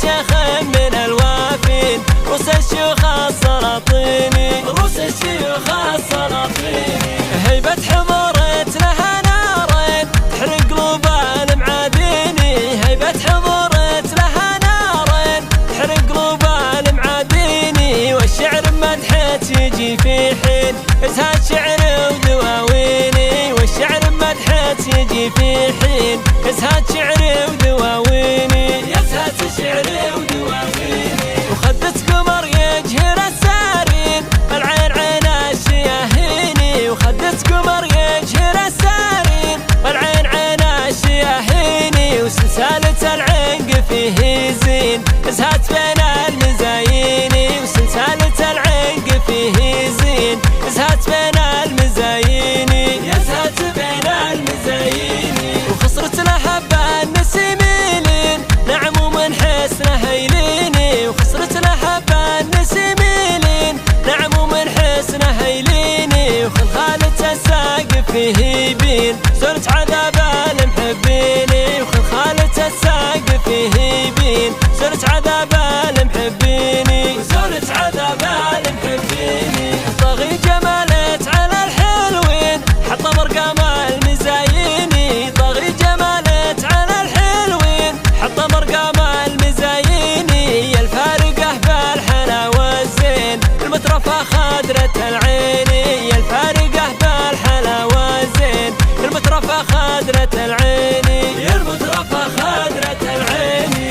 شيخ من الوافين، رؤوس الشيوخ السلاطيني، رؤوس الشيوخ السلاطيني. هيبة حضورت لها نارين تحرق قلوب المعاديني، هيبة حضورت لها نارين تحرق قلوب المعاديني. والشعر بمدحت يجي في حين ازهاد شعر ودواويني، والشعر بمدحت يجي في حين ازهاد شعر ودواويني، يزهد شعر ودواويني. وخدت قمر يجهر السارين العين عين الشياهيني، وخدت قمر يجهر السارين العين عين الشياهيني. وسلسالة العنق فيه زين ازهد بين المزاييني، وسلسالة العنق فيه زين ازهد بين المزاييني، يزهد بين المزاييني. وخصرت لحبة النسيميلين نعم ومن حسنه يليني، وخصرت لحبة النسيميلين نعم ومن حسنه يليني. وخلخالة الساقف فيه يبين زولة عذاب المحبيني، وخلخالة الساقف فيه يبين زولة عذاب المحبيني، زولة عذاب المحبيني. طاغي جمالت على الحلوين حط مرقام المزاييني، طاغي جمالت على الحلوين حط مرقام المزاييني. يا الفارقة بالحلا والزين المترفة خضرة العيني، يا الفارقة بالحلا والزين المترفة خضرة العيني، يا المترفة خضرة العيني.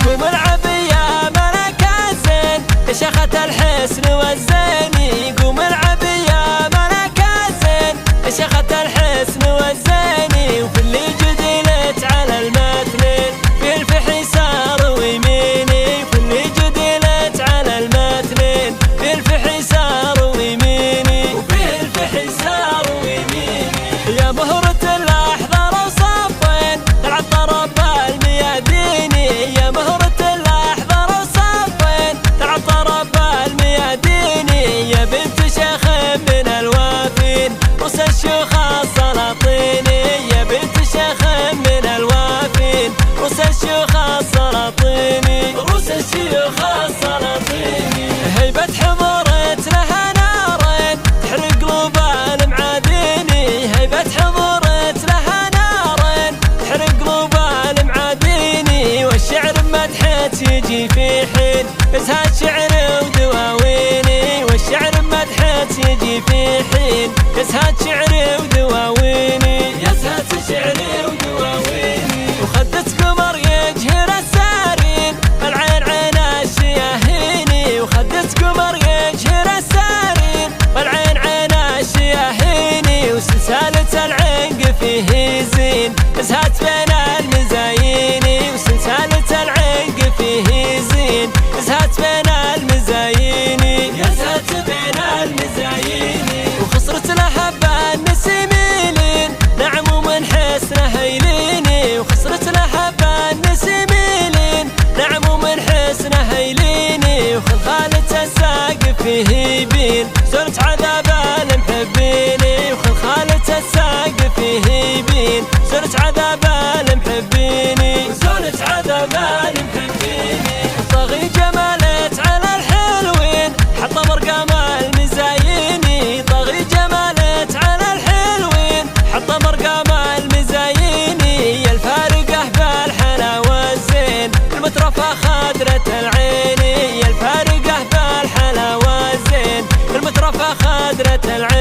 قوم العب يا ملك الزين يا شيخة الحسن والزيني، قوم العب يا ملك الزين يا شيخة الحسن والزيني. وفي اللي جدلت على المثلين في الفح يسار ويميني، في اللي جدلت على المثلين في الفح يسار ويميني، وفي الفح يسار ويميني. يا مهرة الأحضر وصفين تلعب طرب المياديني، يا مهرة الأحضر وصفين تلعب طرب المياديني. يا بنت شيخ من الوافين رؤوس الشيوخ السلاطيني، يا بنت شيخ من الوافين رؤوس الشيوخ السلاطيني، رؤوس الشيوخ السلاطيني. هيبة حضورت لها نارين تحرق قلوب المعاديني، هيبة حضورت لها نارين تحرق قلوب المعاديني. والشعر بمدحت يجي في حين ازهاد شعر ودواويني، والشعر بمدحت يجي في حين ازهاد شعر ودواويني، يزهد شعر ودواويني. وخدت قمر يجهر السارين العين عين الشياهيني، وخدت قمر يجهر السارين العين عين الشياهيني. وسلسالة العنق فيه زين ازهد بين المزاييني، وسلسالة العنق فيه زين ازهد بين المزاييني، يزهد بين المزاييني. وخصرت لحبة النسيميلين نعم ومن حسنه يليني، وخصرت لحبة النسيميلين نعم ومن حسنه يليني. وخلخالة الساقف فيه يبين زولة عذاب المحبيني، وخلخالة الساقف فيه يبين زولة عذاب المحبيني، زولة عذاب المحبيني. طاغي جمالت على الحلوين حط مرقام المزاييني، طاغي جمالت على الحلوين حط مرقام المزاييني. يا الفارقة بالحلا والزين المترفة خضرة العيني، يا الفارقة بالحلا والزين المترفة خضرة العيني.